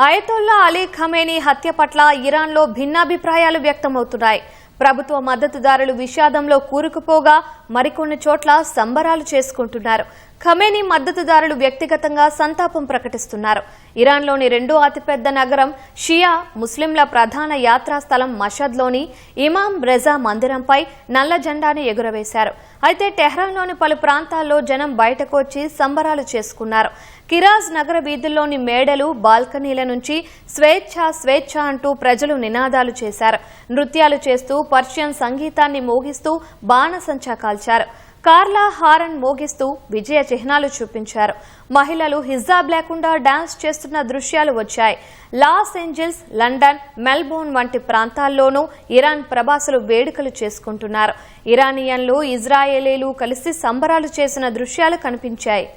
Ayatollah Ali Khamenei హత్య పట్ల ఇరాన్లో భిన్నాభిప్రాయాలు వ్యక్తమవుతున్నాయి. ప్రభుత్వ మద్దతుదారులు విషాదంలో కూరుకుపోగా మరికొన్ని చోట్ల సంబరాలు చేసుకుంటున్నారు. ఖమేనీ మద్దతుదారులు వ్యక్తిగతంగా సంతాపం ప్రకటిస్తున్నారు. ఇరాన్లోని రెండో అతిపెద్ద నగరం షియా ముస్లింల ప్రధాన యాత్రా స్థలం మషద్లోని ఇమాం రెజా మందిరంపై నల్ల జెండాను ఎగురవేశారు. అయితే టెహ్రాన్లోని పలు ప్రాంతాల్లో జనం బయటకు వచ్చి సంబరాలు చేసుకున్నారు. కిరాజ్ నగర వీధుల్లోని మేడలు, బాల్కనీల నుంచి స్వేచ్ఛ స్వేచ్ఛ అంటూ ప్రజలు నినాదాలు చేశారు. నృత్యాలు చేస్తూ పర్షియన్ సంగీతాన్ని మోగిస్తూ బాణసంచా కాల్చారు. కార్లా హారన్ మోగిస్తూ విజయ చిహ్నాలు చూపించారు. మహిళలు హిజాబ్ లేకుండా డాన్స్ చేస్తున్న దృశ్యాలు వచ్చాయి. లాస్ ఏంజల్స్, లండన్, మెల్బోర్న్ వంటి ప్రాంతాల్లోనూ ఇరాన్ ప్రవాసులు వేడుకలు చేసుకుంటున్నారు. ఇరానియన్లు, ఇజ్రాయేలీలు కలిసి సంబరాలు చేసిన దృశ్యాలు కనిపించాయి.